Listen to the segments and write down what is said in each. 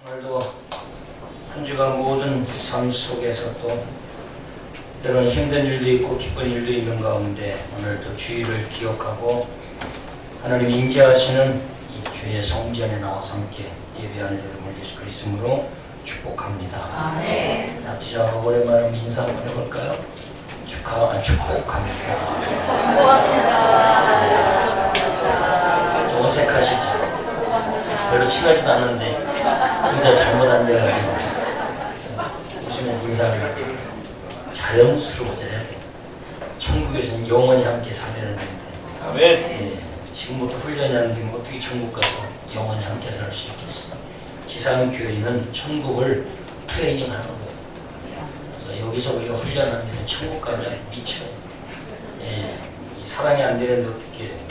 오늘도 한 주간 모든 삶 속에서 또 때로는 힘든 일도 있고 기쁜 일도 있는 가운데 오늘도 주의를 기억하고 하나님 인지하시는 이 주의 성전에 나와서 함께 예배하는 여러분을 예수 그리스도로 축복합니다. 아멘. 납치자 오랜만에 인사 한번 해볼까요? 축복합니다. 축복합니다. 또 어색하시죠? 별로 친하지도 않는데 의자 잘못 앉아가지고 웃으면서 인사를 하고 자연스러워져야 돼요. 천국에서는 영원히 함께 살아야 되는데 아멘. 예, 지금부터 훈련이 안 되면 어떻게 천국 가서 영원히 함께 살 수 있겠어요. 지상 교회는 천국을 트레이닝하는 거예요. 그래서 여기서 우리가 훈련 안 되면 천국 가면 미쳐요. 예, 이 사랑이 안 되는데 어떻게 해요.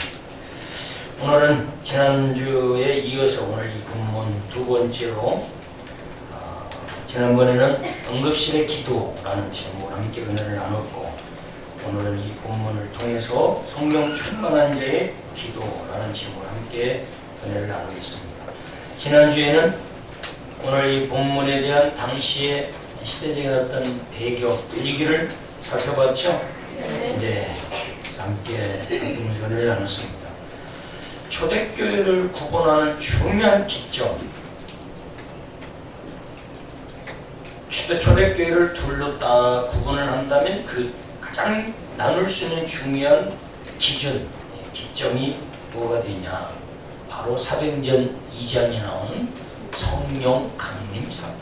오늘은 지난주에 이어서 오늘 이 본문 두 번째로 지난번에는 응급실의 기도라는 제목으로 함께 은혜를 나눴고 오늘은 이 본문을 통해서 성령 충만한 자의 기도라는 제목으로 함께 은혜를 나누겠습니다. 지난주에는 오늘 이 본문에 대한 당시의 시대적인 어떤 배경, 분위기를 살펴봤죠? 네, 함께 은혜를 나눴습니다. 초대교회를 구분하는 중요한 기점, 초대교회를 둘로 다 구분을 한다면 그 가장 나눌 수 있는 중요한 기준, 기점이 뭐가 되냐? 바로 사도행전 2장에 나오는 성령 강림 사건.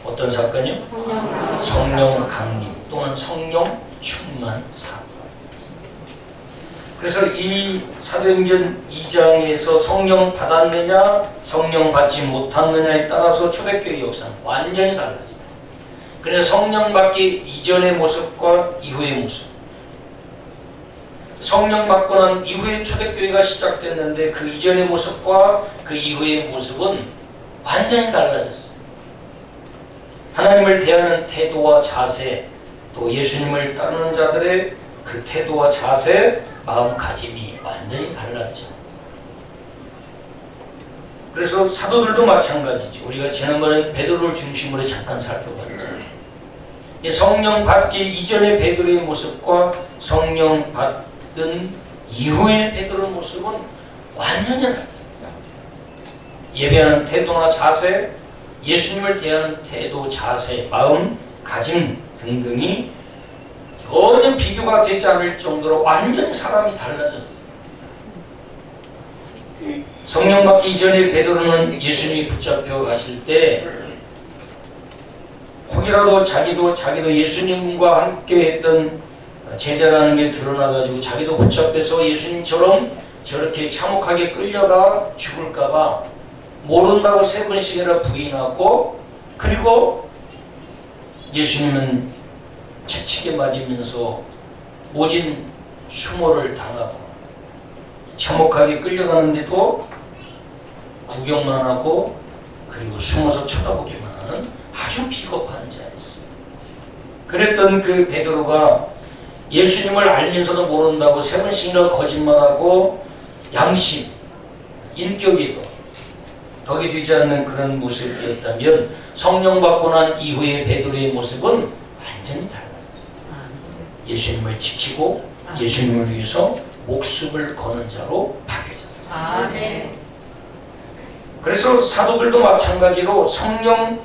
어떤 사건이요? 성령 강림 또는 성령 충만 사건. 그래서 이 사도행전 2장에서 성령 받았느냐 성령 받지 못했느냐에 따라서 초대교회 역사는 완전히 달라졌어요. 그래서 성령 받기 이전의 모습과 이후의 모습, 성령 받고 난 이후에 초대교회가 시작됐는데 그 이전의 모습과 그 이후의 모습은 완전히 달라졌어요. 하나님을 대하는 태도와 자세, 또 예수님을 따르는 자들의 그 태도와 자세, 마음가짐이 완전히 달랐죠. 그래서 사도들도 마찬가지죠. 우리가 지난번에 베드로를 중심으로 잠깐 살펴봤잖아요. 성령 받기 이전의 베드로의 모습과 성령 받은 이후의 베드로의 모습은 완전히 달라요. 예배하는 태도나 자세, 예수님을 대하는 태도, 자세, 마음가짐 등등이 전혀 비교가 되지 않을 정도로 완전히 사람이 달라졌어요. 성령 받기 이전에 베드로는 예수님이 붙잡혀 가실 때 혹이라도 자기도 예수님과 함께 했던 제자라는 게 드러나가지고 자기도 붙잡혀서 예수님처럼 저렇게 참혹하게 끌려가 죽을까봐 모른다고 3번씩이나 부인하고, 그리고 예수님은 채찍에 맞으면서 모진 수모를 당하고 참혹하게 끌려가는데도 구경만 하고 그리고 숨어서 쳐다보기만 하는 아주 비겁한 자였어요. 그랬던 그 베드로가 예수님을 알면서도 모른다고 3번씩이나 거짓말하고 양심, 인격에도 덕이 되지 않는 그런 모습이었다면 성령 받고 난 이후의 베드로의 모습은 완전히 달라요. 예수님을 지키고 예수님을 위해서 목숨을 거는 자로 바뀌어졌어요. 아멘. 그래서 사도들도 마찬가지로 성령,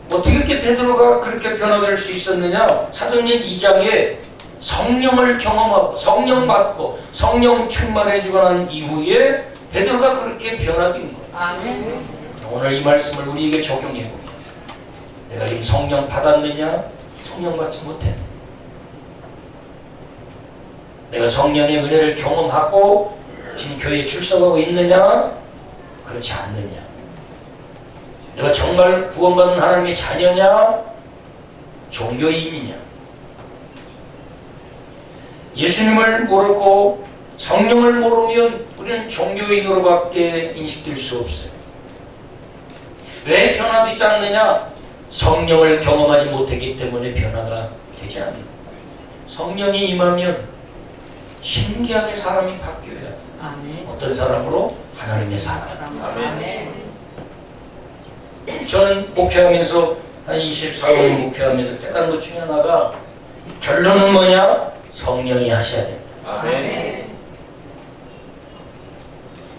어떻게 이렇게 베드로가 그렇게 변화될 수 있었느냐? 사도행전 2장에 성령을 경험하고 성령 받고 성령 충만해지고 난 이후에 베드로가 그렇게 변화된 거예요. 아멘. 오늘 이 말씀을 우리에게 적용해 보면 내가 지금 성령 받았느냐? 성령 받지 못했느냐? 내가 성령의 은혜를 경험하고 지금 교회에 출석하고 있느냐? 그렇지 않느냐? 내가 정말 구원받은 하나님의 자녀냐? 종교인이냐? 예수님을 모르고 성령을 모르면 우리는 종교인으로밖에 인식될 수 없어요. 왜 변화되지 않느냐? 성령을 경험하지 못했기 때문에 변화가 되지 않는 거예요. 성령이 임하면 신기하게 사람이 바뀌어요. 아멘. 어떤 사람으로? 하나님의 사람. 아멘. 저는 목회하면서 한 24년 목회하면서 깨달은 것 중에 하나가 결론은 뭐냐? 성령이 하셔야 된다. 아멘.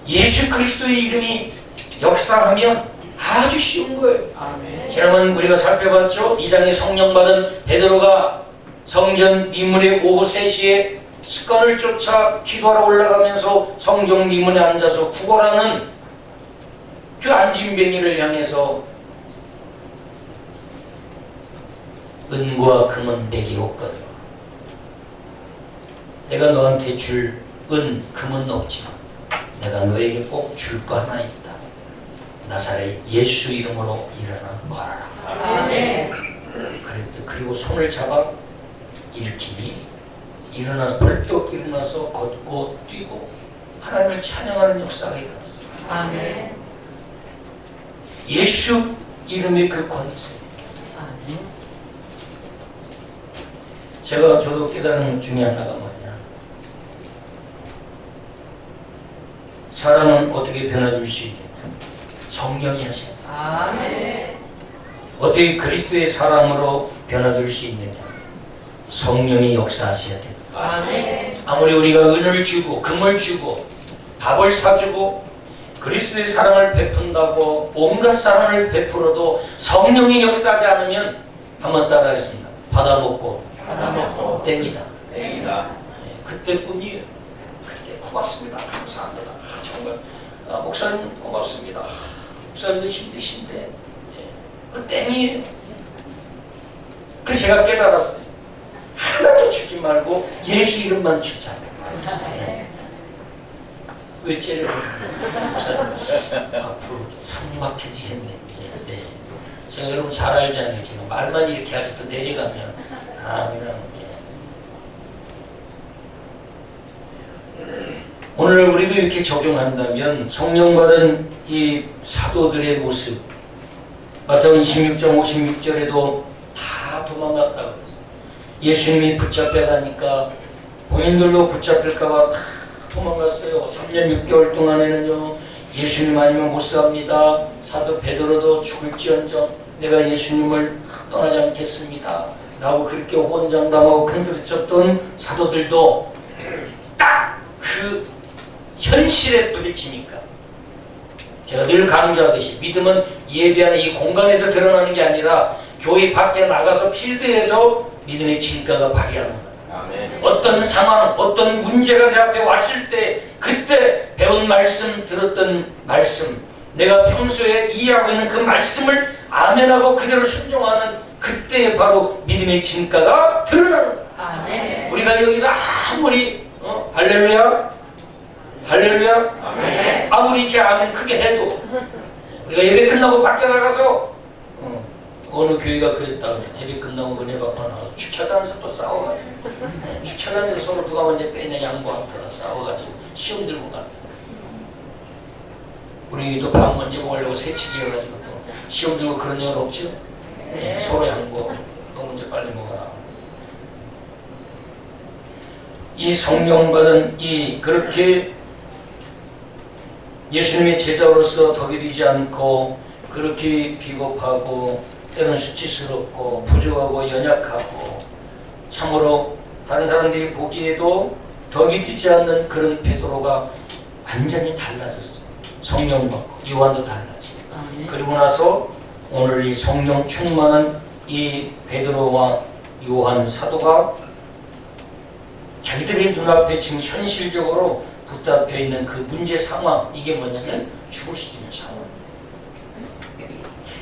예수 그리스도의 이름이 역사하면 아주 쉬운 거예요. 아멘. 지난번 우리가 살펴봤죠? 2장에 성령 받은 베드로가 성전 미문에 오후 3시에 습관을 쫓아 기도하러 올라가면서 성전 미문에 앉아서 구걸하는 그 안진뱅이를 향해서 은과 금은 내게 없거든. 내가 너한테 줄 은, 금은 없지만 내가 너에게 꼭 줄 거 하나 있다. 나사렛 예수 이름으로 일어나 걸어라. 아멘. 그리고 손을 잡아 일으키니 일어나서 벌떡 일어나서 걷고 뛰고 하나님을 찬양하는 역사가 일어났어요. 아멘. 예수 이름의 그 권세. 아멘. 저도 깨달은 것 중에 하나가 뭐냐? 사람은 어떻게 변화될 수 있겠냐? 성령이 하신다. 아멘. 어떻게 그리스도의 사람으로 변화될 수 있느냐? 성령이 역사하셔야 된다. 아멘. 아무리 우리가 은을 주고 금을 주고 밥을 사주고 그리스도의 사랑을 베푼다고 온갖 사랑을 베풀어도 성령이 역사하지 않으면 한번 따라하겠습니다. 받아먹고 받아먹고 땡이다. 땡이다. 그때뿐이에요. 그때 고맙습니다. 감사합니다. 정말 목사님 고맙습니다. 목사님도 힘드신데 그 땡이에요. 그래서 제가 깨달았어요. 하나도 주지 말고 예수 이름만 주자. 왜 째려요? 앞으로 삭막해지겠네. 네. 제가 여러분 잘 알잖아요. 지금 말만 이렇게 하지 또 내려가면 그냥 오늘 우리도 이렇게 적용한다면 성령 받은 이 사도들의 모습 마태복음 26장 56절에도 다 도망갔다고 그랬어요. 예수님이 붙잡혀가니까 본인들도 붙잡힐까봐 다 도망갔어요. 3년 6개월 동안에는요 예수님 아니면 못 삽니다. 사도 베드로도 죽을지언정 내가 예수님을 떠나지 않겠습니다 라고 그렇게 호언장담하고 큰소리쳤던 사도들도 딱 그 현실에 부딪히니까 제가 늘 강조하듯이 믿음은 예배하는 이 공간에서 드러나는 게 아니라 교회 밖에 나가서 필드에서 믿음의 진가가 발휘하는 거예요. 아멘. 어떤 상황, 어떤 문제가 내 앞에 왔을 때 그때 배운 말씀, 들었던 말씀 내가 평소에 이해하고 있는 그 말씀을 아멘하고 그대로 순종하는 그때에 바로 믿음의 진가가 드러나는 거예요. 아멘. 우리가 여기서 아무리 할렐루야 할렐루야 아멘. 아무리 이렇게 아멘 크게 해도 우리가 예배 끝나고 밖에 나가서 어느 교회가 그랬다. 예배 끝나고 은혜 받고 나가서 주차장에서 또 싸워가지고 주차장에서 서로 누가 먼저 빼냐 양보한다가 싸워가지고 시험 들고 가. 우리도 밥 먼저 먹으려고 새치기 해가지고 또 시험 들고 그런 일은 없죠? 서로 양보. 너 먼저 빨리 먹어라. 이 성령 받은 이 그렇게 예수님의 제자로서 덕이 되지 않고 그렇게 비겁하고 때로는 수치스럽고 부족하고 연약하고 참으로 다른 사람들이 보기에도 덕이 되지 않는 그런 베드로가 완전히 달라졌어요. 성령 받고 요한도 달라지고 그리고 나서 오늘 이 성령 충만한 이 베드로와 요한 사도가 자기들의 눈앞에 지금 현실적으로 붙잡혀 있는 그 문제 상황 이게 뭐냐면 죽을 수도 있는 상황.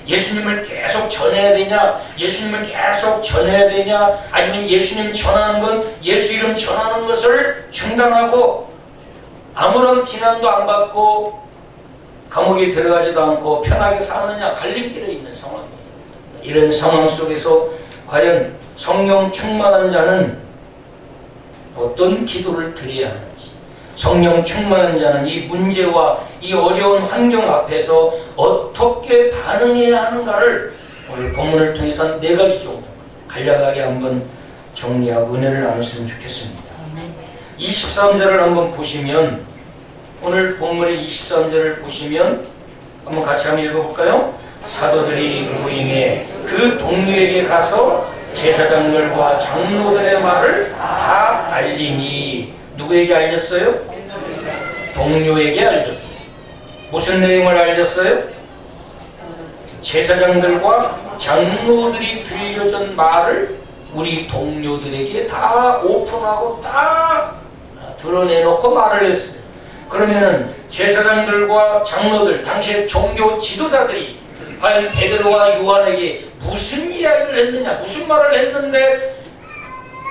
예수님을 계속 전해야 되냐? 예수님을 계속 전해야 되냐? 아니면 예수님 전하는 건 예수 이름 전하는 것을 중단하고 아무런 비난도 안 받고 감옥에 들어가지도 않고 편하게 사느냐? 갈림길에 있는 상황이에요. 이런 상황 속에서 과연 성령 충만한 자는 어떤 기도를 드려야 하는지, 성령 충만한 자는 이 문제와 이 어려운 환경 앞에서 어떻게 반응해야 하는가를 오늘 본문을 통해서 4가지 정도 간략하게 한번 정리하고 은혜를 나눴으면 좋겠습니다. 23절을 한번 보시면 오늘 본문의 23절을 보시면 한번 같이 한번 읽어볼까요? 사도들이 모임에 그 동료에게 가서 제사장들과 장로들의 말을 다 알리니. 누구에게 알렸어요? 동료에게 알렸어요. 무슨 내용을 알렸어요? 제사장들과 장로들이 들려준 말을 우리 동료들에게 다 오픈하고 다 드러내놓고 말을 했어요. 그러면은 제사장들과 장로들, 당시의 종교 지도자들이 과연 베드로와 요한에게 무슨 이야기를 했느냐, 무슨 말을 했는데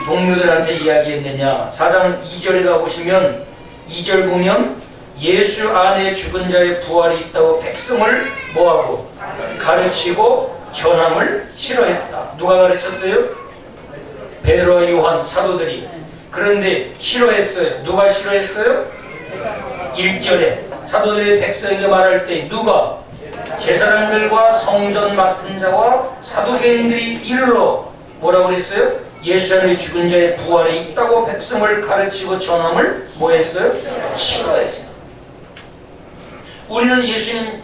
동료들한테 이야기했느냐. 4장 2절에 가보시면 2절 보면 예수 안에 죽은 자의 부활이 있다고 백성을 뭐하고 가르치고 전함을 싫어했다. 누가 가르쳤어요? 베드로와 요한 사도들이. 그런데 싫어했어요. 누가 싫어했어요? 1절에 사도들이 백성에게 말할 때 누가? 제사장들과 성전 맡은 자와 사도계인들이 이르러 뭐라고 그랬어요? 예수 안에 죽은 자의 부활이 있다고 백성을 가르치고 전함을 뭐 했어요? 싫어했어요. 우리는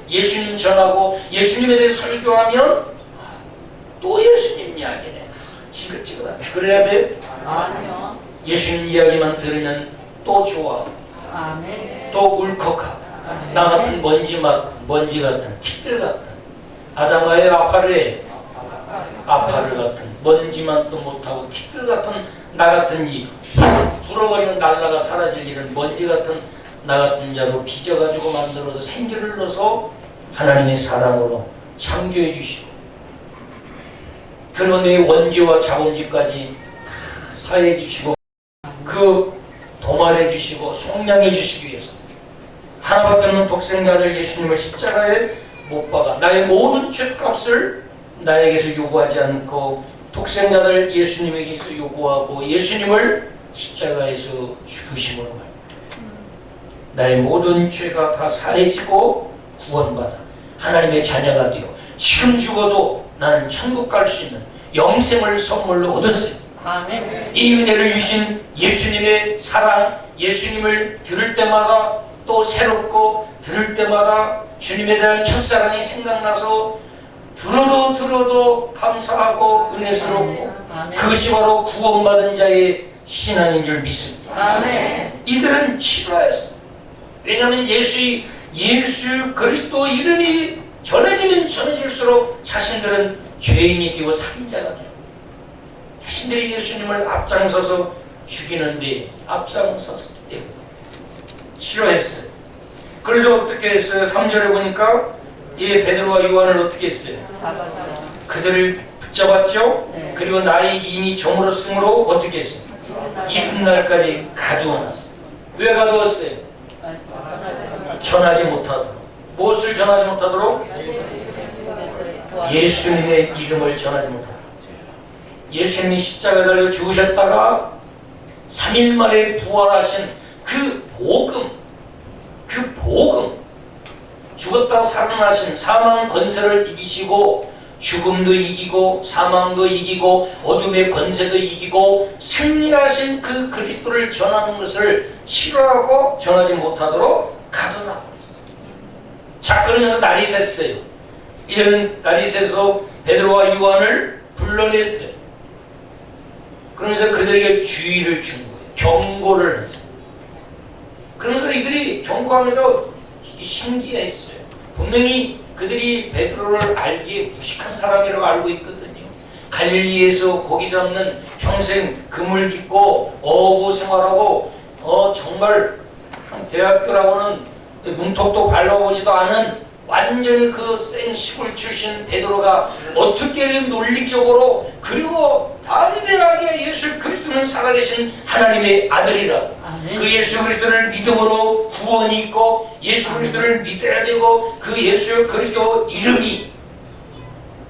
예수님 전하고 예수님에 대해 설교하면 또 예수님 이야기네. 지긋지긋하네. 그래야 돼? 아니요. 예수님 이야기만 들으면 또 좋아. 아멘. 또 울컥하고. 나 같은 먼지 같은 티끌 같은 아담아의 아파를 같은 먼지만도 못하고 티끌 같은 나 같은 이 불어버리면 날라가 사라질 일은 먼지 같은 나 같은 자로 빚어가지고 만들어서 생기를 넣어서 하나님의 사랑으로 창조해 주시고 그리고 내 원죄와 자본지까지 다 사해 주시고 그 도말해 주시고 속량해 주시기 위해서 하나밖에 없는 독생자들 예수님을 십자가에 못 박아 나의 모든 죄값을 나에게서 요구하지 않고 독생자들 예수님에게서 요구하고 예수님을 십자가에서 죽으심으로 말입니다. 나의 모든 죄가 다 사해지고 구원받아 하나님의 자녀가 되어 지금 죽어도 나는 천국 갈 수 있는 영생을 선물로 얻었습니다. 아멘. 이 은혜를 주신 예수님의 사랑, 예수님을 들을 때마다 또 새롭고 들을 때마다 주님에 대한 첫사랑이 생각나서 들어도 감사하고 은혜스럽고 아멘. 그것이 바로 구원받은 자의 신앙인 줄 믿습니다. 아멘. 이들은 싫어했어. 왜냐하면 예수 그리스도 이름이 전해지면 전해질수록 자신들은 죄인이 되고 살인자가 돼요. 자신들이 예수님을 앞장서서 죽이는데 앞장섰기 때문에 싫어했어요. 그래서 어떻게 했어요? 3절에 보니까 이 베드로와 요한을 어떻게 했어요? 잡았어요. 그들을 붙잡았죠. 네. 그리고 날이 이미 저물었으므로 어떻게 했어요? 이튿날까지 가두어놨어요. 왜 가두었어요? 전하지 못하도록. 무엇을 전하지 못하도록? 예수님의 이름을 전하지 못하도록. 예수님이 십자가에 달려 죽으셨다가 3일 만에 부활하신 그 복음, 죽었다 살아나신 사망 권세를 이기시고 죽음도 이기고 사망도 이기고 어둠의 권세도 이기고 승리하신 그 그리스도를 전하는 것을 싫어하고 전하지 못하도록 가둬놔버렸어요. 자, 그러면서 날이 샜어요. 이제는 날이 새서 베드로와 요한을 불러냈어요. 그러면서 그들에게 주의를 준 거예요. 경고를 했어요. 그러면서 이들이 경고하면서 신기했어요. 분명히 그들이 베드로를 알기에 무식한 사람이라고 알고 있거든요. 갈릴리에서 고기 잡는 평생 금을 깃고 어부 생활하고 정말 대학교라고는 문턱도 밟아보지도 않은 완전히 그 생 시골 출신 베드로가 어떻게 논리적으로 그리고 담대하게 예수 그리스도는 살아계신 하나님의 아들이라고 아멘. 그 예수 그리스도를 믿음으로 구원이 있고 예수 그리스도를 믿어야 되고 그 예수 그리스도 이름이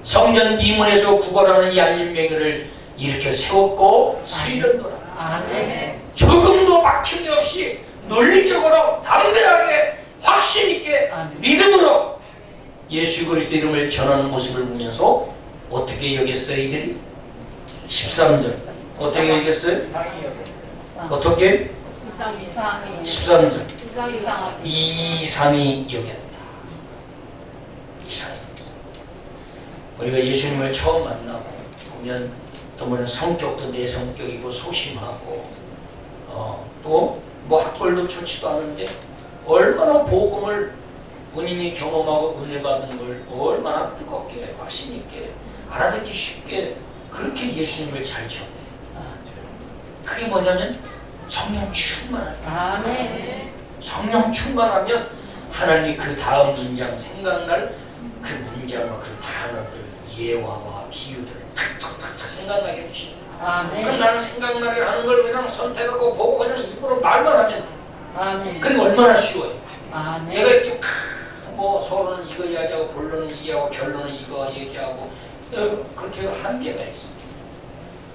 성전 미문에서 구걸하는 이 안진뱅이를 일으켜 세웠고 살렸노라. 아멘. 조금도 막힘이 없이 논리적으로 담대하게 확신 있게 아멘. 믿음으로 예수 그리스도 이름을 전하는 모습을 보면서 어떻게 여겼어요 이들이? 13절 어떻게 여겼어요? 어떻게? 이상이 13절 이상이 이상이 여겼다. 이상이 우리가 예수님을 처음 만나고 보면 또 성격도 내 성격이고 소심하고 또 뭐 학벌도 좋지도 않은데 얼마나 복음을 본인이 경험하고 은혜 받은 걸 얼마나 뜨겁게 확신 있게 알아듣기 쉽게 그렇게 예수님을 잘 전해. 그게 뭐냐면 성령 충만한. 아멘. 성령 충만하면 하나님이 그 다음 문장 생각날 그 문장과 그 단어들 예화와 비유들을 탁탁탁탁 생각나게 해주시다. 아멘. 그러니까 나는 생각나게 하는 걸 그냥 선택하고 보고 그냥 입으로 말만 하면 돼. 아멘. 그리고 얼마나 쉬워요. 아멘. 내가 이렇게 뭐 서로는 이거 이야기하고 본론은 이야기하고 결론은 이거 얘기하고 그렇게 한계가 있어.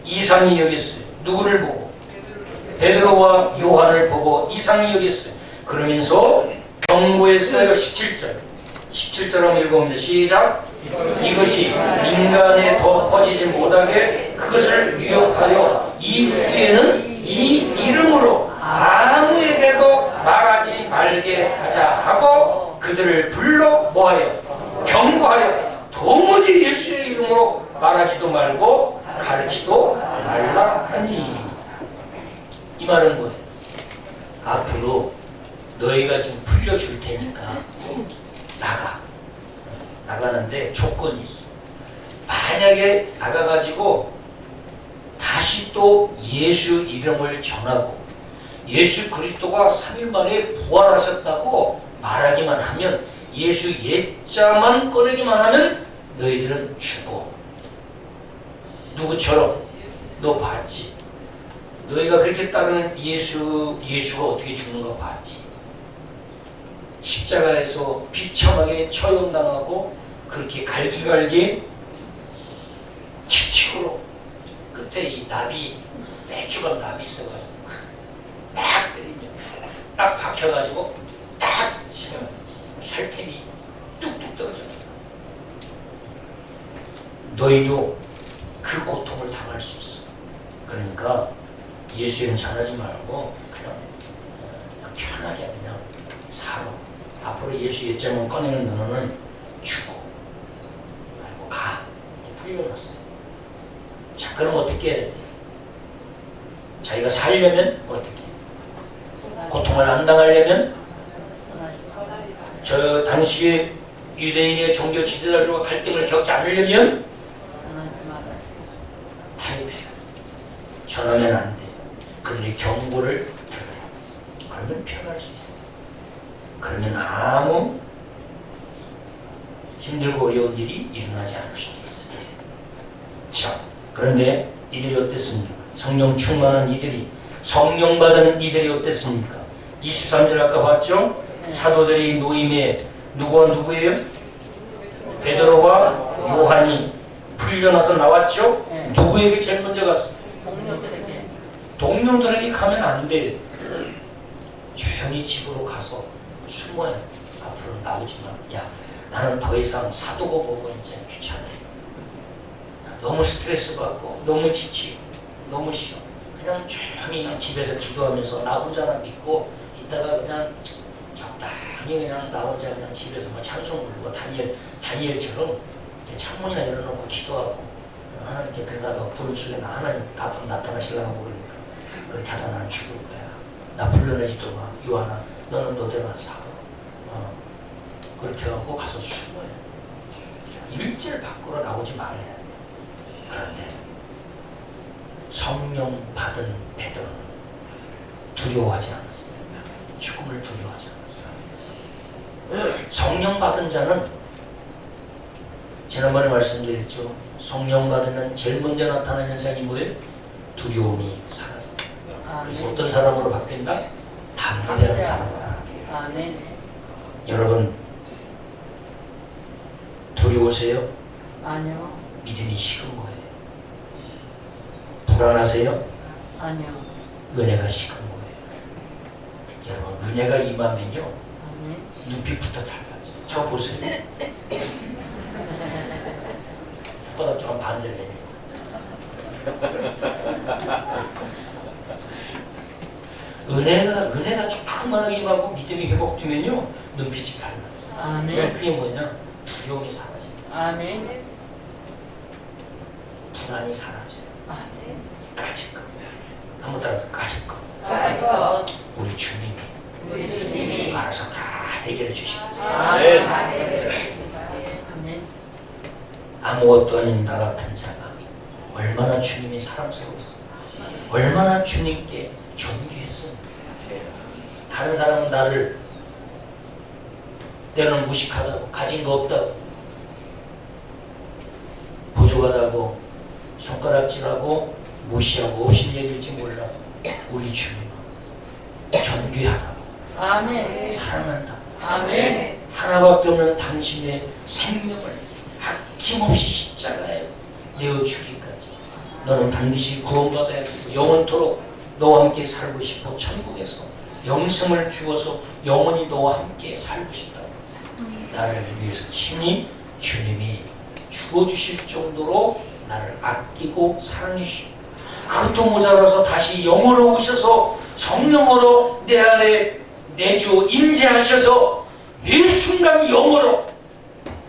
이상이 여겼어요. 누구를 보고? 베드로와 요한을 보고 이상이 여겼어요. 그러면서 경고했어요. 17절 한번 읽어봅니다. 시작. 이것이 인간에 더 퍼지지 못하게 그것을 유혹하여 이후에는 이 이름으로 아무에게도 말하지 말게 하자 하고 그들을 불러 뭐하여 경고하여 도무지 예수의 이름으로 말하지도 말고 가르치도 말라 하니. 이 말은 뭐예요? 앞으로 너희가 지금 풀려줄 테니까 나가는데 조건이 있어. 만약에 나가가지고 다시 또 예수 이름을 전하고 예수 그리스도가 3일 만에 부활하셨다고 말하기만 하면 예수 예자만 꺼내기만 하면 너희들은 죽어. 누구처럼? 너 봤지? 너희가 그렇게 따르는 예수가 어떻게 죽는가 봤지? 십자가에서 비참하게 처형당하고 그렇게 갈기갈기 치치로 끝에 이 나비 매주간 나비 있어가지고 딱 때리면 딱 박혀가지고 딱 치면 살템이 뚝뚝 떨어져요. 너희도 그 고통을 당할 수 있어. 그러니까 예수 이름 전하지 말고 그냥 편하게 그냥 살아. 앞으로 예수 예자만 꺼내는 너는 죽어. 그리고 가. 풀려났어. 자, 그럼 어떻게 해야 돼? 자기가 살려면 어떻게? 고통을 안 당하려면 저 당시에 유대인의 종교 지도자들과 갈등을 겪지 않으려면 타협해야 돼. 전하면 안 돼. 그들의 경고를 들어야. 그러면 편할 수 있어. 그러면 아무 힘들고 어려운 일이 일어나지 않을 수도 있어요. 자, 그런데 이들이 어땠습니까? 성령 충만한 이들이, 성령 받은 이들이 어땠습니까? 23절 아까 봤죠? 사도들이 모임에 누구와 누구예요? 베드로와 요한이 풀려나서 나왔죠? 네. 누구에게 제일 먼저 갔어? 동료들에게. 동료들에게 가면 안 돼. 조용히 집으로 가서 숨어야 돼. 앞으로 나오지 마. 야, 나는 더 이상 사도고 보고 이제 귀찮아. 너무 스트레스 받고 너무 지치고 너무 싫어. 그냥 조용히 그냥 집에서 기도하면서 나 혼자만 믿고 있다가 그냥 적당히 그냥 나 혼자 그냥 집에서 뭐 찬송 부르고 다니엘처럼 창문이나 열어놓고 기도하고 하나님께 그러다가 구름 속에 하나님 앞으로 나타나시려고 그러니까 그렇게 하다 난 죽을 거야. 나 불러내지도 마. 요한아, 너는 너대로 살아. 그렇게 하고 가서 숨어요. 일절 밖으로 나오지 말아야 돼. 그런데 성령 받은 베드로는 두려워하지 않았어요. 죽음을 두려워하지 않았어요. 성령 받은 자는 지난번에 말씀드렸죠. 성령 받으면 제일 먼저 나타나는 현상이 뭐예요? 두려움이 사라져요. 그래서 어떤 사람으로 바뀐다? 담대한 사람으로 바뀌어요. 아멘. 여러분 두려우세요? 아니요. 믿음이 식은 거예요. 불안하세요? 아니요. 은혜가 식은 거예요. 여러분 은혜가 임하면요 아멘. 눈빛부터 달라져. 저 보세요. 보다 좀 반대네. 은혜가 조금만 임하고 믿음이 회복되면요 눈빛이 달라져. 아멘. 그게 뭐냐? 두려움이 사라집니다. 아멘. 불안이 사라져요. 아멘. 까짓 것. 한번 따라서 까짓 것. 가지고 우리 주님이 우리 주님이 알아서 다 해결해 주시겠죠. 아멘. 아멘. 아무것도 아닌 나 같은 자가 얼마나 주님이 사랑스러웠어. 얼마나 주님께 존귀했어. 다른 사람은 나를 때로는 무식하다고, 가진 거 없다고, 부족하다고, 손가락질하고, 무시하고, 없인 얘기일지 몰라. 우리 주님은 존귀하다고, 아멘. 사랑한다. 아멘. 하나밖에 없는 당신의 생명을 아낌없이 십자가에서 내어주기까지 너는 반드시 구원받아야 되고 영원토록 너와 함께 살고 싶어. 천국에서 영생을 주어서 영원히 너와 함께 살고 싶다. 나를 위해서 친히 주님이 주어주실 정도로 나를 아끼고 사랑해 주시고, 그것도 모자라서 다시 영으로 오셔서 성령으로 내 안에 내주 임재하셔서 매 순간 영으로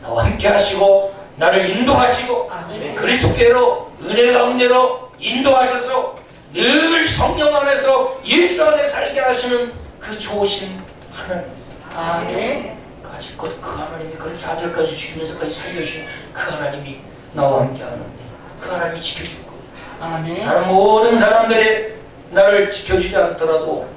나와 함께 하시고 나를 인도하시고 아멘. 그리스도께로 은혜 가운데로 인도하셔서 늘 성령 안에서 예수 안에 살게 하시는 그 좋으신 하나님. 아멘. 아직껏 그 하나님이 그렇게 아들까지 죽이면서까지 살려주신 그 하나님이 나와 함께 하는데 그 하나님이 지켜줄 거예요. 아멘. 다른 모든 사람들이 나를 지켜주지 않더라도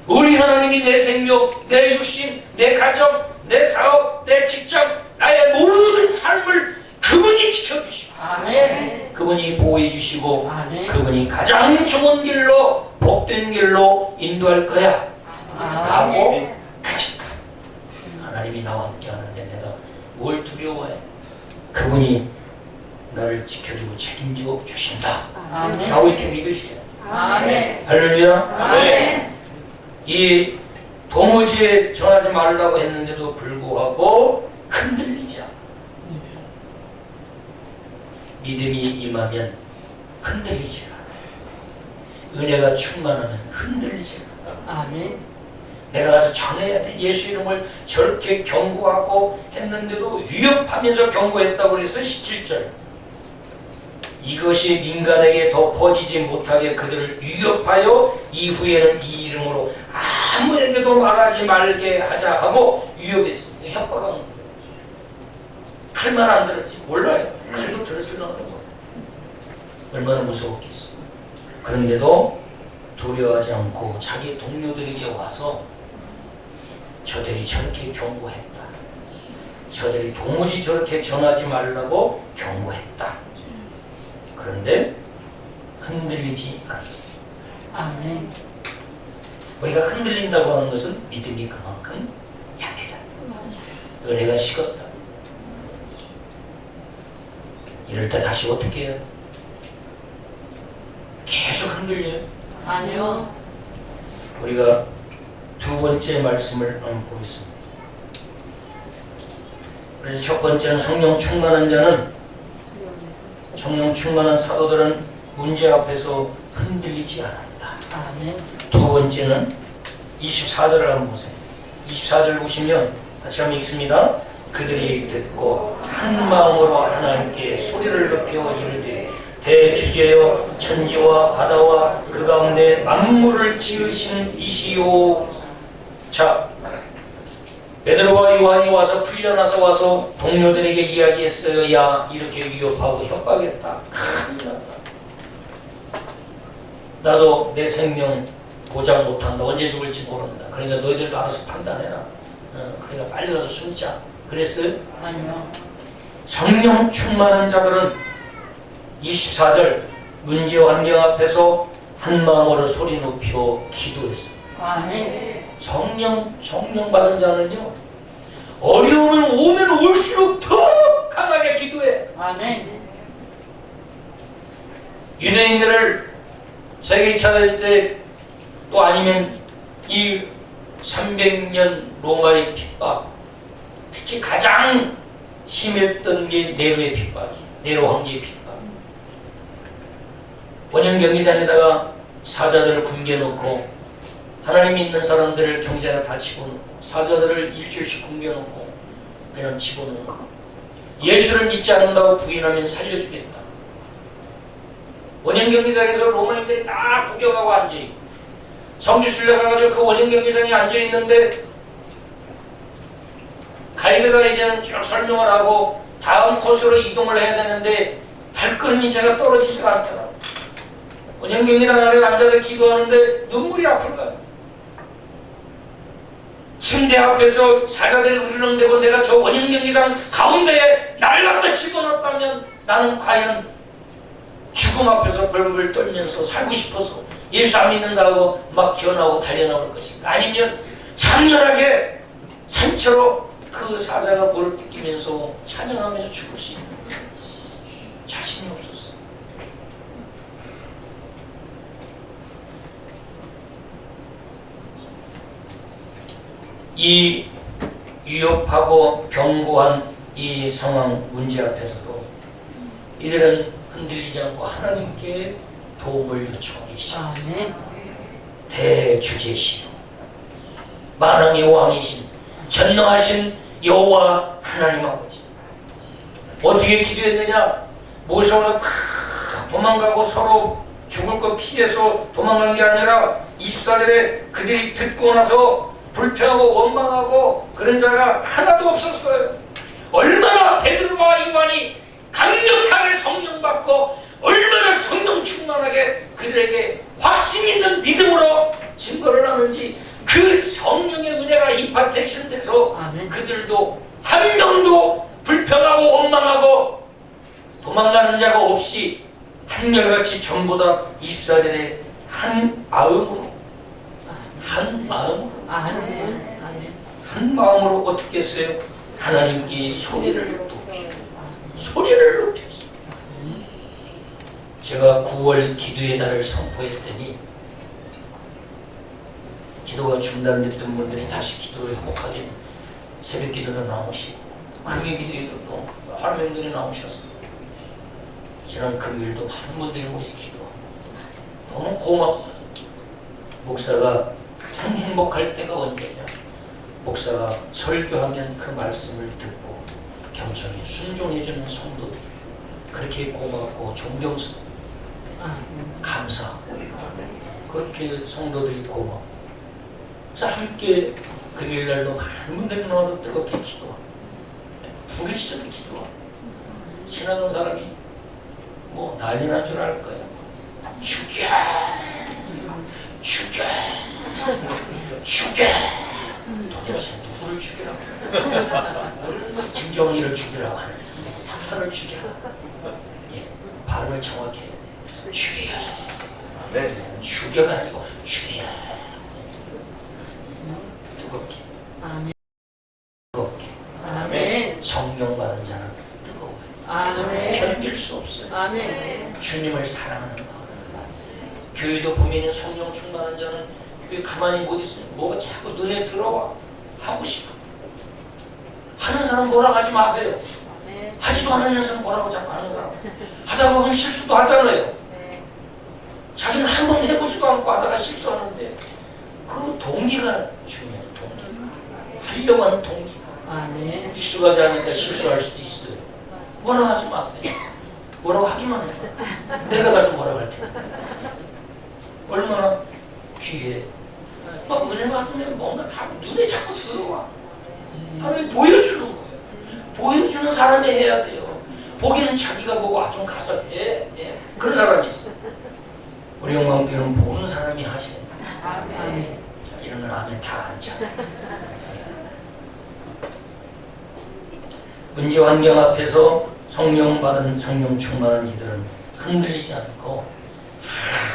우리 하나님이 내 생명, 내 육신, 내 가정, 내 사업, 내 직장, 나의 모든 삶을 그분이 지켜주시고 아멘. 그분이 보호해 주시고 아멘. 그분이 가장 좋은 길로 복된 길로 인도할 거야 라고 아멘. 가진다. 하나님이 나와 함께 하는데 내가 뭘 두려워해. 그분이 나를 지켜주고 책임지고 주신다 아멘. 라고 이렇게 믿으시오. 아멘. 할렐루야. 아멘. 이 도무지 전하지 말라고 했는데도 불구하고 흔들리지 않아. 믿음이 임하면 흔들리지 않아. 은혜가 충만하면 흔들리지 않아. 아멘. 내가 가서 전해야 돼. 예수 이름을 저렇게 경고하고 했는데도 위협하면서 경고했다고 그래서 17절. 이것이 민간에게 더 퍼지지 못하게 그들을 위협하여 이후에는 이 이름으로 아무에게도 말하지 말게 하자 하고 위협했어. 협박한 거예요. 칼만 안 들었지 몰라요. 칼도 들었을라는 거예요. 얼마나 무서웠겠어. 그런데도 두려워하지 않고 자기 동료들에게 와서 저들이 저렇게 경고했다. 저들이 도무지 저렇게 전하지 말라고 경고했다. 그런데 흔들리지 않습니다. 아멘. 우리가 흔들린다고 하는 것은 믿음이 그만큼 약해졌다. 은혜가 식었다. 이럴 때 다시 어떻게 해요? 계속 흔들려요. 아니요. 우리가 두 번째 말씀을 한번 보겠습니다. 그래서 첫 번째는 성령 충만한 자는, 성령 충만한 사도들은 문제 앞에서 흔들리지 않았다. 아멘. 두 번째는 24절을 한번 보세요. 24절 보시면 같이 한번 읽습니다. 그들이 듣고 한 마음으로 하나님께 소리를 높여 이르되 대주제여 천지와 바다와 그 가운데 만물을 지으신 이시오. 자, 베드로와 요한이 와서 풀려나서 와서 동료들에게 이야기했어요. 야, 이렇게 위협하고 협박했다. 큰일 났다. 나도 내 생명 보장 못한다. 언제 죽을지 모른다. 그러니까 너희들도 알아서 판단해라. 그러니까 빨리 가서 숨자. 그랬어요? 아니요. 성령 충만한 자들은 24절 문제 환경 앞에서 한 마음으로 소리 높여 기도했습니다. 아멘. 성령 받은 자는요, 어려움을 오면 올수록 더 강하게 기도해. 아멘. 유대인들을 세계 2차 대전 때 또 아니면 이 300년 로마의 핍박, 특히 가장 심했던 게 네로의 핍박이, 네로 황제의 핍박. 원형 경기장에다가 사자들을 굶겨놓고 하나님 믿는 사람들을 경제가 다 집어넣고 사자들을 일주일씩 굶겨놓고 그냥 집어넣고 예수를 믿지 않는다고 부인하면 살려주겠다. 원형 경기장에서 로마인들이 다 구경하고 앉아있고 성지순례 가가지고 그 원형 경기장에 앉아있는데 가이드가 이제는 쭉 설명을 하고 다음 코스로 이동을 해야 되는데 발걸음이 제가 떨어지지가 않더라고요. 원형 경기장 아래 앉아서 기도하는데 눈물이 앞을 가요. 침대 앞에서 사자들이 으르렁대고 내가 저 원형 경기장 가운데에 날 갖다 집어넣었다면 나는 과연 죽음 앞에서 벌벌 떨면서 살고 싶어서 예수 안 믿는다고 막 기어나오고 달려나올 것인가, 아니면 장렬하게 산처로 그 사자가 물을 뜯기면서 찬양하면서 죽을 수 있는 자신이 없었어요. 이 위협하고 견고한 이 상황 문제 앞에서도 이들은 흔들리지 않고 하나님께 도움을 요청하기 시작했습니다. 아멘. 대주제시요 만왕의 왕이신 전능하신 여호와 하나님 아버지, 어떻게 기도했느냐? 모세가 도망가고 서로 죽을 것 피해서 도망간 게 아니라 24절에 그들이 듣고 나서 불평하고 원망하고 그런 자가 하나도 없었어요. 얼마나 베드로와 요한이 강력하게 성령 받고 얼마나 성령 충만하게 그들에게 확신 있는 믿음으로 증거를 하는지, 그 성령의 은혜가 임파텍션 돼서 아멘. 그들도 한 명도 불평하고 원망하고 도망가는 자가 없이 한결같이 전부 다 24절에 한 마음으로 한 마음으로 아멘. 아멘. 한 마음으로 어떻게 했어요? 하나님께 소리를 높여 소리를 높였어요. 제가 9월 기도의 달을 선포했더니 기도가 중단됐던 분들이 다시 기도를 회복하게 새벽 기도로 나오시고 금요 기도에도 또 여러 명들이 나오셨어요. 지난 금요일도 많은 분들이 모시 기도하고 너무 고맙다. 목사가 가장 행복할 때가 언제냐? 목사가 설교하면 그 말씀을 듣고 겸손히 순종해주는 성도들, 그렇게 고맙고 존경스럽고 감사하고 그렇게 성도들이 고맙고, 자 함께 금요일날도 많은 분들이 나와서 뜨겁게 기도하고 부르짖어도 기도하고 지나가는 사람이 뭐 난리난 줄 알 거야. 죽여 죽여 죽여. 도대체 누구를 죽이라고? 김정일을 죽이라고 하는지 사탄을 죽이라고. 예, 발음을 정확히 해야 돼. 죽여. 네. 죽여가 아니고 죽여. 뜨겁게. 아멘. 뜨겁게. 아멘. 성령 받은 자는 뜨거워요. 아멘. 견딜 수 없어요. 아멘. 주님을 사랑하는 마음. 교회도 보면 성령 충만한 자는 교회 가만히 못 있어요. 뭐가 자꾸 눈에 들어와. 하고 싶어. 하는 사람 뭐라고 하지 마세요. 하지도 않는 사람 뭐라고 자꾸 하는 사람. 하다가 보면 실수도 하잖아요. 자기는 한 번 해보지도 않고 하다가 실수하는데 그 동기가 중요해요. 동기가. 하려고 하는 동기가. 아멘. 익숙하지 않으니까 실수할 수도 있어요. 뭐라고 하지 마세요. 뭐라고 하기만 해요. 내가 가서 뭐라고 할 텐데. 얼마나 귀해. 막 은혜 받으면 뭔가 다 눈에 자꾸 들어와. 하나님 보여주는 거예요. 보여주는 사람이 해야 돼요. 보기는 자기가 보고 좀 가서 해. 그런 사람이 있어. 우리 영광교회는 보는 사람이 하시는 거예요. 아멘. 자, 이런 건 하면 다 안잖아. 문제 환경 앞에서 성령 받은 성령 충만한 이들은 흔들리지 않고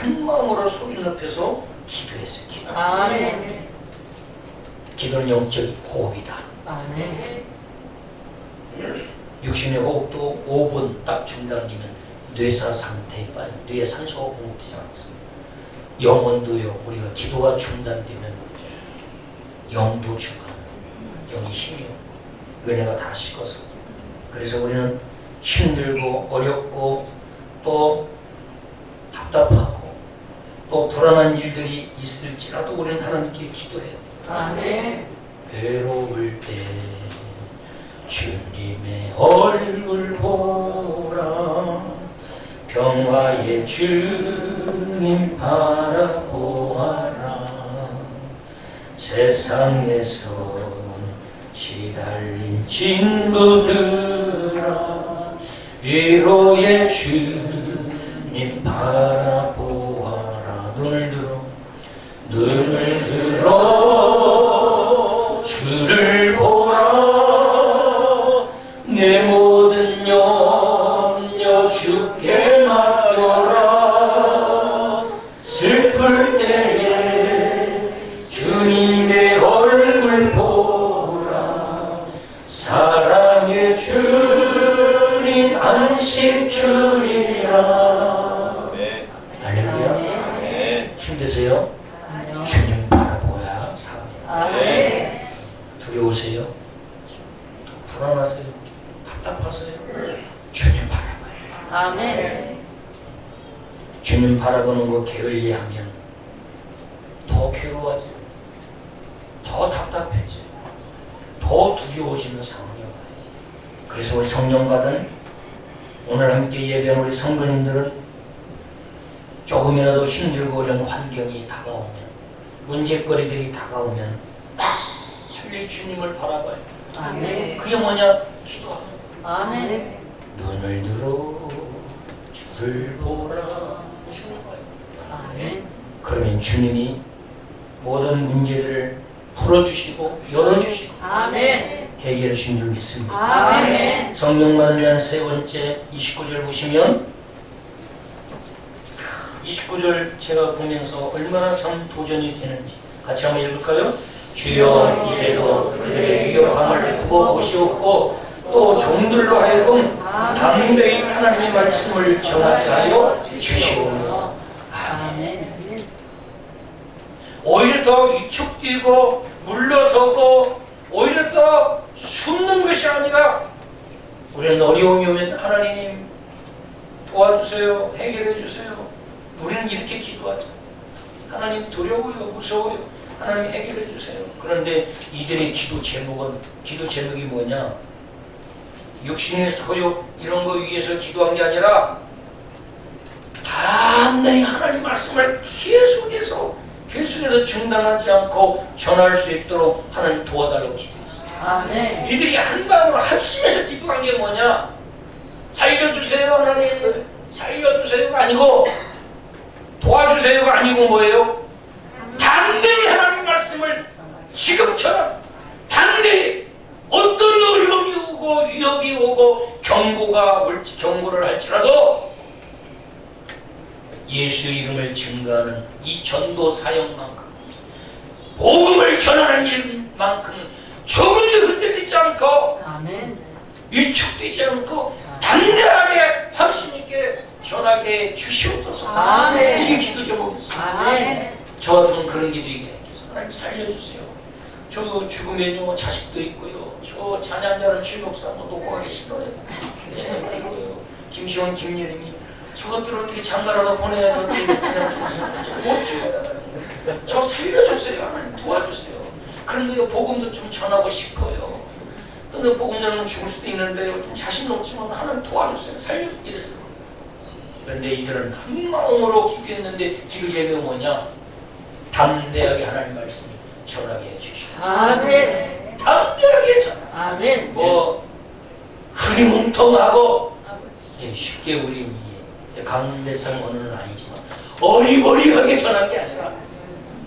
한 마음으로 소리 높여서 기도했어요. 기도. 아멘. 기도는 영적 호흡이다. 아멘. 육신의 호흡도 5분 딱 중단되면 뇌사 상태에 빠져 뇌에 산소가 공급되지 않습니다. 영혼도요. 우리가 기도가 중단되면 영도 죽어요. 영이 힘이 없고 은혜가 다 식어서. 그래서 우리는 힘들고 어렵고 또 답답하고 또 불안한 일들이 있을지라도 우리는 하나님께 기도해요. 아멘. 괴로울 때 주님의 얼굴 보라, 평화의 주님 바라보아라. 세상에서 시달린 친구들아 위로의 주님 바라보아라. 눈을 들어 주를 보라. 내 모든 염려 주께 맡겨라. 슬플 때에 주님의 얼굴 보라. 사랑의 주님 안식 주리라. 네. 할렐루야. 네. 힘드세요? 주님 바라보야 삽니다. 아멘. 두려우세요? 불안하세요? 답답하세요? 주님 바라봐요. 아멘. 주님 바라보는 거 게을리하면 더 괴로워져, 더 답답해져, 더 두려워지는 상황이 와요. 그래서 우리 성령 받은 오늘 함께 예배한 우리 성도님들은 조금이라도 힘들고 어려운 환경이 다가오면, 문제거리들이 다가오면 빨리 주님을 바라봐요. 아멘. 그게 뭐냐? 기도하는 거예요. 아멘. 눈을 들어 주를 보라. 주는 거예요. 아멘. 그러면 주님이 모든 문제들을 풀어주시고 열어주시고 아멘. 해결해 주신 줄 믿습니다. 아멘. 성령 받은 자는 세 번째 29절 보시면 29절 제가 보면서 얼마나 참 도전이 되는지 같이 한번 읽을까요? 주여 이제도 그들의 위협함을 두고 보시옵고 또 종들로 하여금 담대히 하나님의 말씀을 전하게 하여 주시오며. 아멘. 오히려 더 위축되고 물러서고 오히려 더 숨는 것이 아니라 우리는 어려움이 오면 하나님 도와주세요, 해결해 주세요. 우리는 이렇게 기도하죠. 하나님 두려워요, 무서워요. 하나님 해결해 주세요. 그런데 이들의 기도 제목이 뭐냐? 육신의 소욕 이런 거 위해서 기도한 게 아니라 담대히 하나님 말씀을 계속해서 중단하지 않고 전할 수 있도록 하나님 도와달라고 기도했어요. 아멘. 이들이 한 방으로 합심해서 기도한 게 뭐냐? 살려주세요 하나님, 살려주세요가 아니고 도와주세요가 아니고 뭐예요? 담대히 하나님 말씀을 지금처럼 담대히 어떤 어려움이 오고 위협이 오고 경고를 할지라도 예수 이름을 증거하는 이 전도 사역만큼 복음을 전하는 일만큼 조금도 흔들리지 않고 아멘. 위축되지 않고 담대하게 확신 있게 전하게 주시옵소서. 아멘. 이게 기도 제목이었어요. 아멘. 저 같으면 그런 기도 얘기했어요. 하나님 살려주세요. 저 죽으면요 자식도 있고요. 저 자녀자를 주목사도 놓고 가기 싫어요. 네, 그리고요 김시원, 김예림이 저것들 어떻게 장가라도 보내야지 어떻게 그냥 죽었어요. 못 죽어요. 저 살려주세요. 하나님 도와주세요. 그런데요 복음도 좀 전하고 싶어요. 근데 복음 전하면 죽을 수도 있는데요 좀 자신 없지만 하나님 도와주세요. 살려주세요. 이랬어요. 그런데 이들은 한 마음으로 기도했는데 기도 제목이 뭐냐? 담대하게 하나님 말씀을 전하게 해주시고 아멘. 담대하게 전하. 아멘. 뭐 흐리뭉텅하고 쉽게 우리 강대상 언어는 아니지만 어리버리하게 전한 게 아니라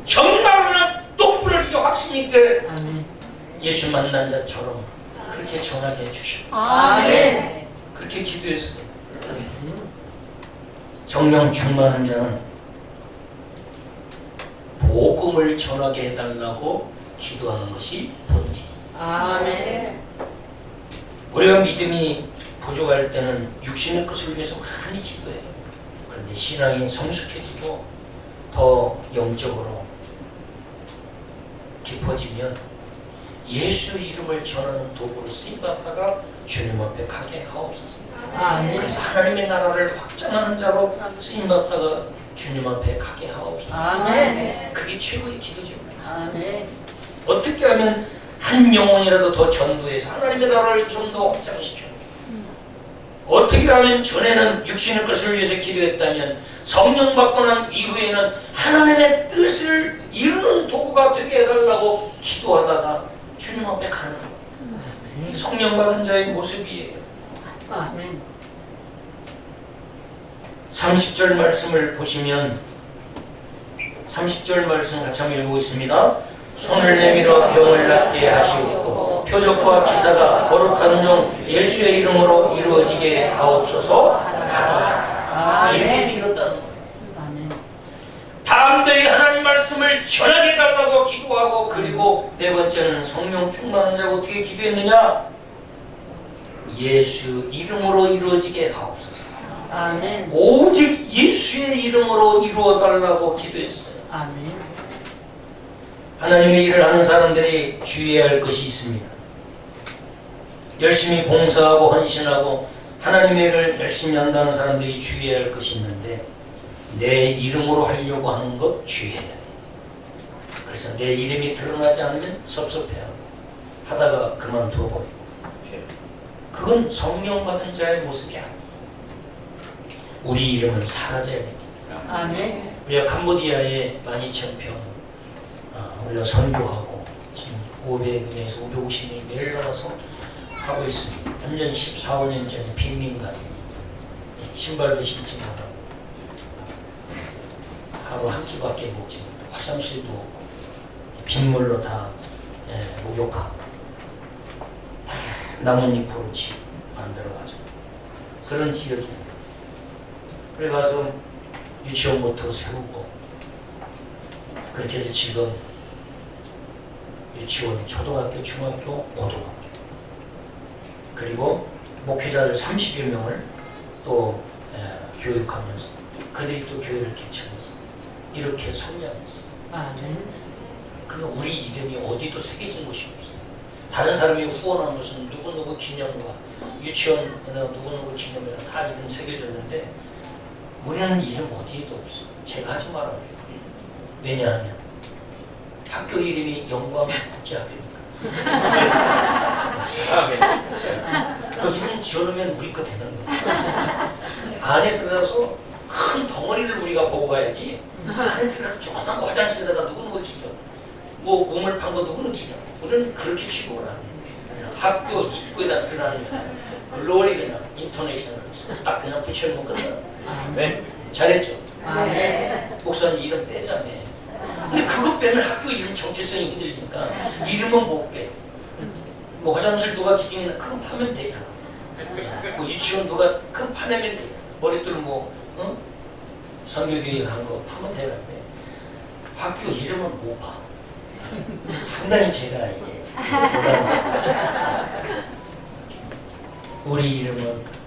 정말 그냥 똑부러지게 확신 있게 아멘. 예수 만난 자처럼 그렇게 전하게 해주시고 아멘. 그렇게 기도했어요. 성령 충만한 자는 복음을 전하게 해달라고 기도하는 것이 본질이에요. 아멘. 우리가 믿음이 부족할 때는 육신의 것을 위해서 많이 기도해요. 그런데 신앙이 성숙해지고 더 영적으로 깊어지면 예수 이름을 전하는 도구로 쓰임받다가 주님 앞에 가게 하옵소서. 아멘. 그래서 하나님의 나라를 확장하는 자로 쓰임받다가 주님 앞에 가게 하옵소서. 아멘. 그게 최고의 기도죠. 아멘. 어떻게 하면 한 영혼이라도 더 전도해서 하나님의 나라를 좀 더 확장시켜 어떻게 하면 전에는 육신의 것을 위해서 기도했다면 성령 받고 난 이후에는 하나님의 뜻을 이루는 도구가 되게 해달라고 기도하다가 주님 앞에 가는 거예요. 성령 받은 자의 모습이에요. 아멘. 30절 말씀을 보시면 30절 말씀 같이 한번 읽어보겠습니다. 손을 내밀어 병을 낫게 하시옵고 표적과 기사가 거룩한 종 예수의 이름으로 이루어지게 하옵소서 하더라. 이렇게 빌었다는 거예요. 아멘. 담대히 하나님 말씀을 전하게 해달라고 기도하고, 그리고 네 번째는 성령 충만한 자가 어떻게 기도했느냐? 예수 이름으로 이루어지게 하옵소서. 아멘. 오직 예수의 이름으로 이루어달라고 기도했어요. 아멘. 하나님의 일을 하는 사람들이 주의해야 할 것이 있습니다. 열심히 봉사하고 헌신하고 하나님의 일을 열심히 한다는 사람들이 주의해야 할 것이 있는데, 내 이름으로 하려고 하는 것 주의해야 돼요. 그래서 내 이름이 드러나지 않으면 섭섭해하고 하다가 그만두어버리고, 그건 성령 받은 자의 모습이 아니에요. 우리 이름은 사라져야 됩니다. 아멘. 우리가 캄보디아에 12,000평 우리가 선교하고 지금 500명에서 550명이 매일 나와서 하고 있습니다. 완전 14, 15년 전에 빈민가, 신발도 신지 못하고 하루 한 끼밖에 먹지 못하고 화장실도 없고 빗물로 다 목욕하고 나뭇잎으로 집 만들어가지고 그런 지역이에요. 그래 가서 유치원부터 세우고, 그렇게 해서 지금 유치원, 초등학교, 중학교, 고등학교, 그리고 목회자들 30여 명을 또 교육하면서 그들이 또 교회를 개척해서 이렇게 성장했어요. 아멘. 그 우리 이름이 어디도 새겨진 곳이 없어요. 다른 사람이 후원한 것은 누구누구 기념과 유치원 누구누구 기념이라 다 이름 새겨졌는데, 우리는 이름 어디에도 없어. 제가 하지 말아요. 왜냐하면 학교 이름이 영광 국제학교니까. 그 이름 지어놓으면 우리 거 되는 거야. 안에 들어가서 큰 덩어리를 우리가 보고 가야지. 안에 들어가서 조그만 화장실에다가 누구누구 기죠. 뭐 우물 판 거 누구누구 기죠. 우리는 그렇게 취급을 안 해요. 학교 입구에다 들어가면 글로벌이 그냥 인터내셔널 딱 그냥 붙여놓은 거다. 네. 잘했죠? 아멘. 목사님 이름 빼자며. 근데 그거 빼면 학교 이름 정체성이 흔들리니까 이름은 못 빼. 뭐 화장실 누가 기증했나 그건 파면 되잖아. 뭐 유치원 누가 그건 파내면 돼. 머리들 뭐 선교교에서 한 거 파면 되는데 학교 이름은 못 파. 상당히 제가 이게 우리 이름은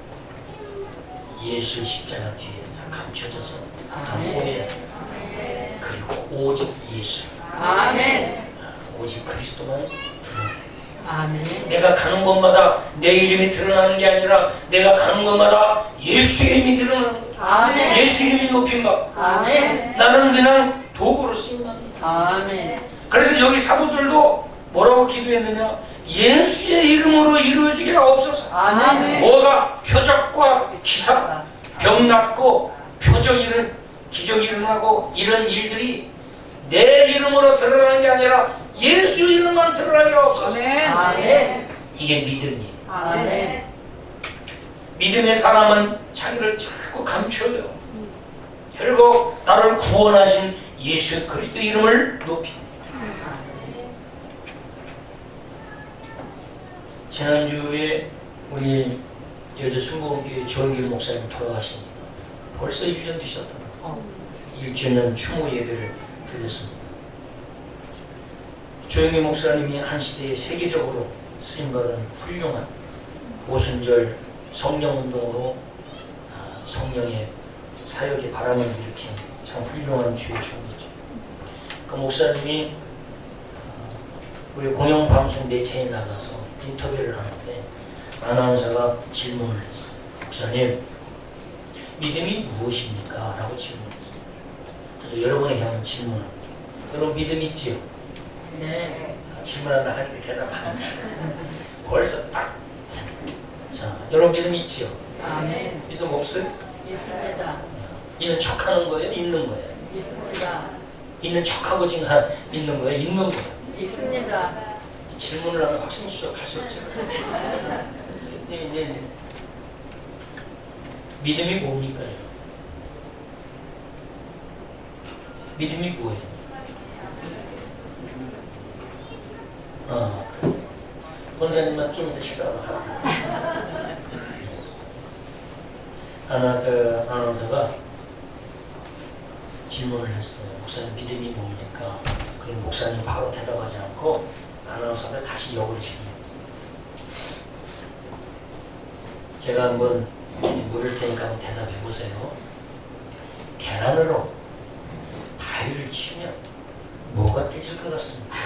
예수 십자가 뒤에 감춰져서 담보해야 돼. 그리고 오직 예수, 아멘. 오직 그리스도만 드러내. 아멘. 내가 가는 곳마다 내 이름이 드러나는 게 아니라 내가 가는 곳마다 예수의 이름이 드러나는 거야. 아멘. 예수 이름이 높임받고, 아멘. 나는 그냥 도구로 쓰임받는다. 아멘. 그래서 여기 사도들도 뭐라고 기도했느냐? 예수의 이름으로 이루어지게 하옵소서. 아멘. 뭐가? 표적과 기사, 병 낫고 표적 일은 기적 일어나고 이런 일들이 내 이름으로 드러나는 게 아니라 예수 이름만 드러나게 하옵소서. 아멘. 이게 믿음이에요. 아멘. 믿음의 사람은 자기를 자꾸 감춰요. 결국 나를 구원하신 예수 그리스도 이름을 높입니다. 지난주에 우리 여자 순복음교회 조영길 목사님 돌아가신 지 벌써 1년 되셨더라고요. 1주년 추모 예배를 드렸습니다. 조영길 목사님이 한 시대에 세계적으로 쓰임받은 훌륭한 오순절 성령운동으로 성령의 사역의 바람을 일으킨 참 훌륭한 주의 종이죠. 그 목사님이 우리 공영방송 매체에 나가서 인터뷰를 하는데 아나운서가 질문을 했어요. 목사님, 믿음이 무엇입니까? 라고 질문했어요. 그래서 여러분에게 한번 질문할게요. 여러분 믿음 있지요? 네. 질문 하나 하니까 대답하는 벌써 딱. 자, 여러분 믿음 있지요? 아멘. 믿음 없어요? 있습니다. 있는 척하는 거예요? 있는 거예요? 있습니다. 있는 척하고 지금 믿는 거예요? 있는 거예요? 있습니다. 질문을 하면 확신 추적할 수 없죠. 네. 믿음이 뭡니까? 믿음이 뭐예요? 원장님만 좀 이따 식사하러 가세요. 아나운서가 질문을 했어요. 목사님 믿음이 뭡니까? 그리고 목사님 바로 대답하지 않고 아나운서가 다시 역으로 질문했어요. 제가 한번 물을 테니까 한번 대답해 보세요. 계란으로 바위를 치면 뭐가 깨질 것 같습니까?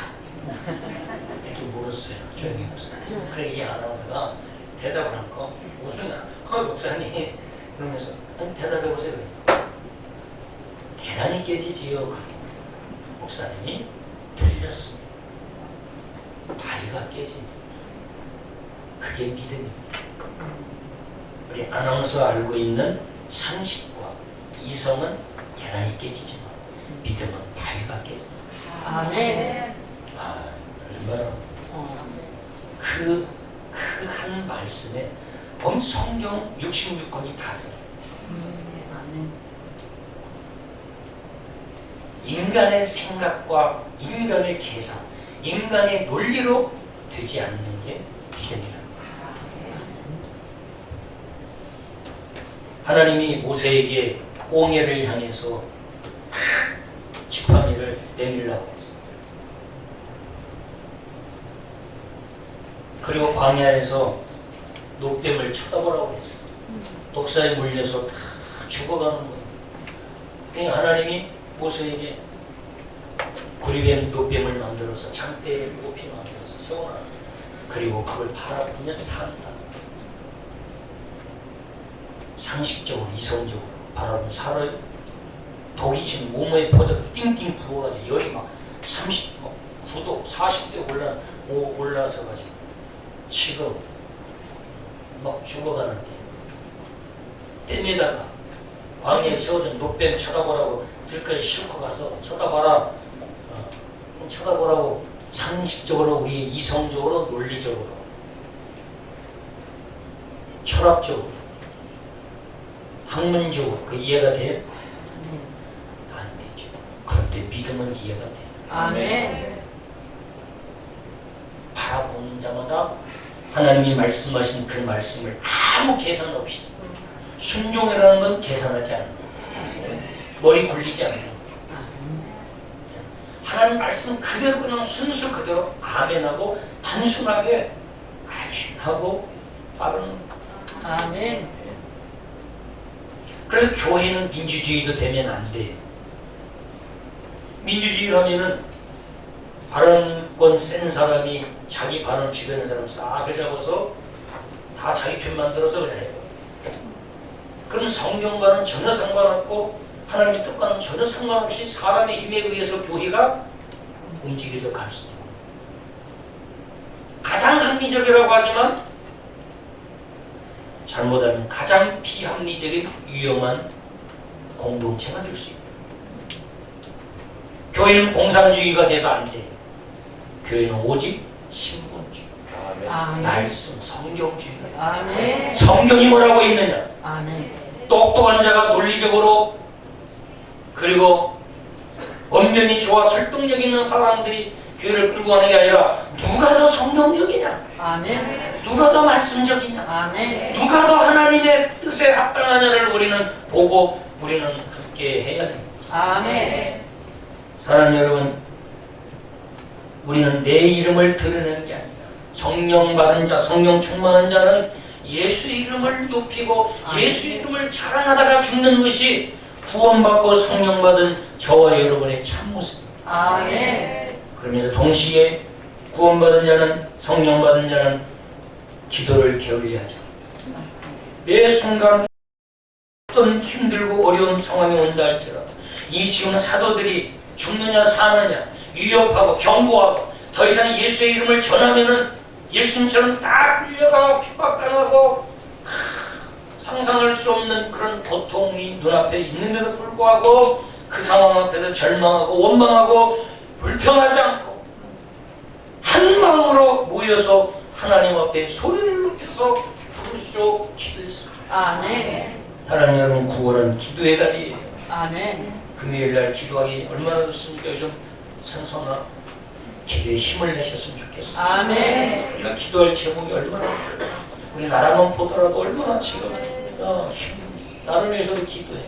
이렇게 물었어요. 조용히 물었어요. 그래 이 아나운서가 대답을 하니까 오늘 목사님 그러면서 대답해 보세요. 계란이 깨지지요. 목사님이 틀렸습니다. 바위가 깨집니다. 그게 믿음입니다. 우리 아나운서 알고 있는 상식과 이성은 계란이 깨지지만 믿음은 바위가 깨집니다. 아멘. 얼마나 그 한 말씀에 성경 66권이 다 들어요. 아멘. 인간의 생각과 인간의 계산, 인간의 논리로 되지 않는 게 믿음이다. 하나님이 모세에게 홍해를 향해서 지팡이를 내밀라고 했습니다. 그리고 광야에서 노뱀을 쳐다보라고 했어요. 독사에 물려서 다 죽어가는 거예요. 그러니까 하나님이 모세에게 구리뱀, 노뱀을 만들어서 장대에 높이 만들어서 세워놔. 그리고 그걸 바라보면 산다. 상식적으로, 이성적으로 바라보면 살아요. 독이 지금 몸에 퍼져서 띵띵 부어가지고 열이 막 39도, 40도 올라서 가지고 지금 막 죽어가는데 땜에다가 광야에 세워진 노뱀 쳐다보라고 들까지 싣고 가서 쳐다봐라. 쳐다보라고 상식적으로, 우리 이성적으로, 논리적으로, 철학적으로, 학문적으로 그 이해가 돼요? 안 되죠. 그런데 믿음은 이해가 돼요. 아멘. 바라보는 자마다 하나님이 말씀하신 그 말씀을 아무 계산 없이, 순종이라는 건 계산하지 않는 거예요. 머리 굴리지 않는 거예요. 하나님 말씀 그대로 그냥 순수 그대로 아멘하고 단순하게 아멘하고 빠르는 거예요. 아멘. 그래서 교회는 민주주의도 되면 안 돼요. 민주주의라면은 발언권 센 사람이 자기 발언 주변의 사람 싹 잡아서 다 자기 편 만들어서 그래 해요. 그럼 성경과는 전혀 상관없고 하나님의 뜻과는 전혀 상관없이 사람의 힘에 의해서 교회가 움직여서 갈 수 있고, 가장 합리적이라고 하지만 잘못하면 가장 비합리적인 위험한 공동체가 될 수 있고, 교회는 공산주의가 돼도 안 돼요. 교회는 오직 신분주의, 아멘. 말씀, 성경주의가 돼요. 아멘. 성경이 뭐라고 있느냐? 아멘. 똑똑한 자가 논리적으로, 그리고 언변이 좋아 설득력 있는 사람들이 교회를 끌고 가는 게 아니라 누가 더 성경적이냐? 아멘. 누가 더 말씀적이냐? 아멘. 누가 더 하나님의 뜻에 합당하냐를 우리는 보고 우리는 함께 해야 됩니다. 아멘. 사랑하는 여러분, 우리는 내 이름을 드러내는 게 아니다. 성령 받은 자, 성령 충만한 자는 예수 이름을 높이고 예수 이름을 자랑하다가 죽는 것이 구원받고 성령 받은 저와 여러분의 참모습입니다. 아멘. 그러면서 동시에 구원받은 자는, 성령 받은 자는 기도를 게을리하지 않아. 매 순간 어떤 힘들고 어려운 상황이 온다 할지라도 이 지금 사도들이 죽느냐 사느냐 위협하고 경고하고 더 이상 예수의 이름을 전하면은 예수님처럼 다 끌려가고 핍박당하고 없는 그런 고통이 눈앞에 있는데도 불구하고 그 상황 앞에서 절망하고 원망하고 불평하지 않고 한 마음으로 모여서 하나님 앞에 소리를 높여서 부르짖어 기도했습니다. 아멘. 하나님, 여러분, 구원은 기도의 달이에요. 아멘. 금요일날 기도하기 얼마나 좋습니까? 요즘 산소나 기도에 힘을 내셨으면 좋겠어요. 아멘. 우리가 기도할 제목이 얼마나, 우리 나라만 보더라도 얼마나 지금 나를 위해서도 기도해.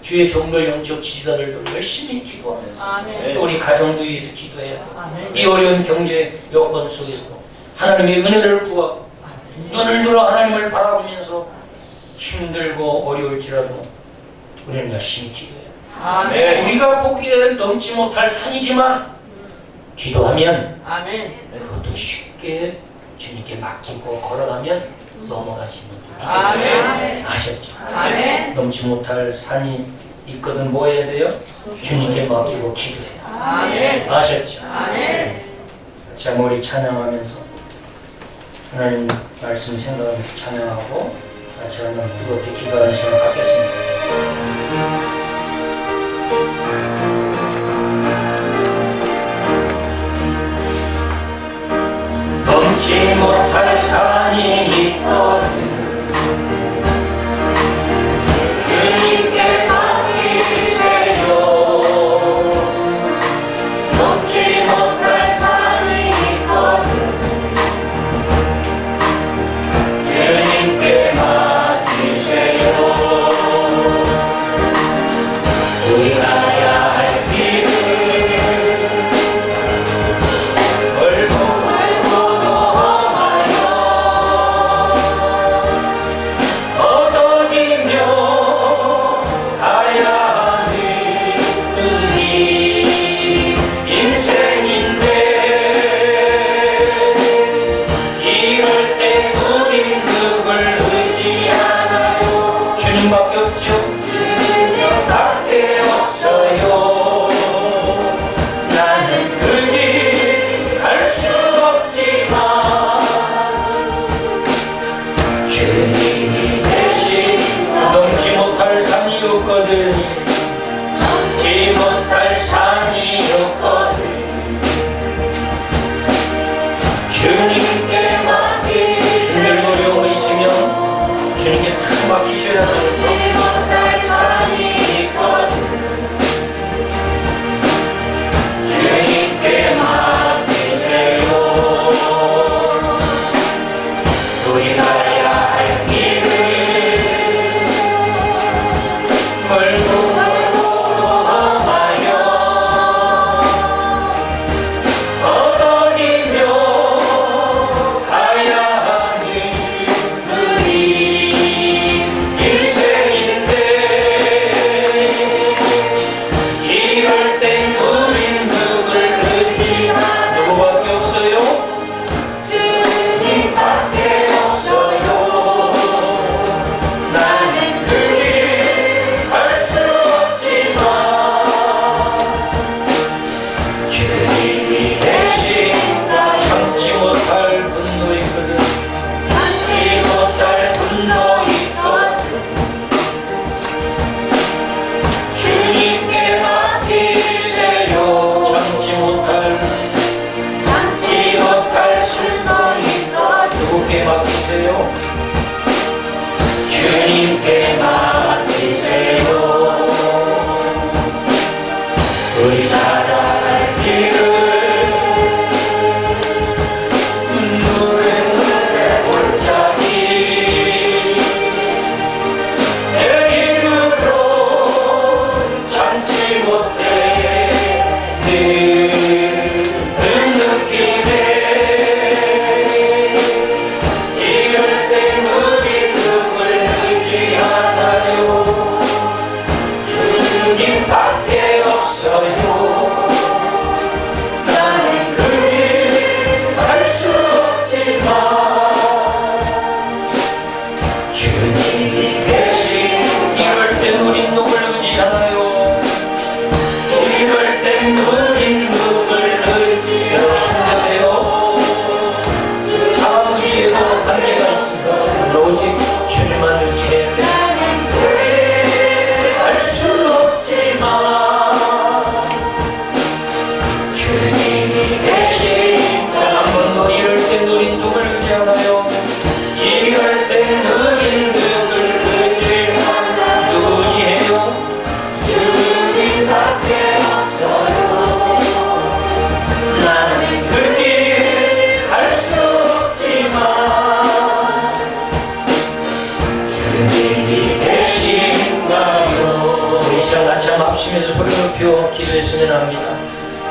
주의 종들 영적 지지자들도 열심히 기도하면서 아멘. 또 우리 가정도 위해서 기도해야 돼. 아멘. 이 어려운 경제 여건 속에서도 하나님의 은혜를 구하고 눈을 들어 하나님을 바라보면서 힘들고 어려울지라도 우리는 열심히 기도해요. 아멘. 우리가 보기에 넘지 못할 산이지만 기도하면 아멘. 그것도 쉽게 주님께 맡기고 걸어가면 넘어가시는 분. 아멘. 아셨죠? 아멘. 넘지 못할 산이 있거든 뭐 해야 돼요? 주님께 맡기고 기도해요. 아멘. 아셨죠? 아멘. 자, 우리 찬양하면서 하나님 말씀 생각하면서 찬양하고 같이 한번 뜨겁게 기도하는 시간 갖겠습니다. 넘지 못할 산이 있거든 주님께 맡기세요. 넘지 못할 산이 있거든 주님께 맡기세요. 우리 가야 할 길을 주님밖에 없지요. 주님밖에 없어요. 나는 그 길 갈 수 없지만 주님이 대신 넘지 못할 산이 없거든. 넘지 못할 산이 없거든. 주님께 맡기세요. 어려움이 있으면 주님께 다 맡기셔야 돼요. 못할 산이 있거든 주님께 맡기세요. 우리 가야 할 길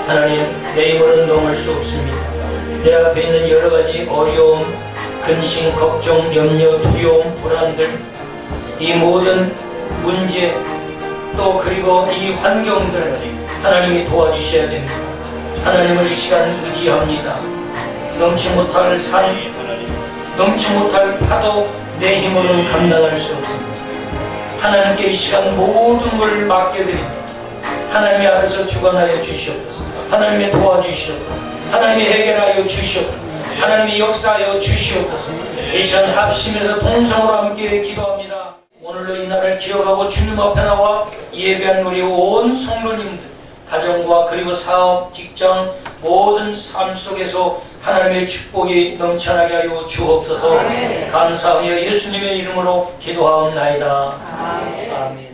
하나님, 내 힘으로는 넘을 수 없습니다. 내 앞에 있는 여러 가지 어려움, 근심, 걱정, 염려, 두려움, 불안들, 이 모든 문제, 또 그리고 이 환경들을 하나님이 도와주셔야 됩니다. 하나님을 이 시간 의지합니다. 넘지 못할 산, 넘지 못할 파도, 내 힘으로는 감당할 수 없습니다. 하나님께 이 시간 모든 걸 맡겨드립니다. 하나님이 알아서 주관하여 주시옵소서. 하나님이 도와주시옵소서. 하나님이 해결하여 주시옵소서. 하나님이 역사하여 주시옵소서. 이 시간 합심해서 동성으로 함께 기도합니다. 오늘로 이 날을 기억하고 주님 앞에 나와 예배한 우리 온 성도님들, 가정과 그리고 사업, 직장, 모든 삶 속에서 하나님의 축복이 넘쳐나게 하여 주옵소서. 감사하며 예수님의 이름으로 기도하옵나이다. 아멘.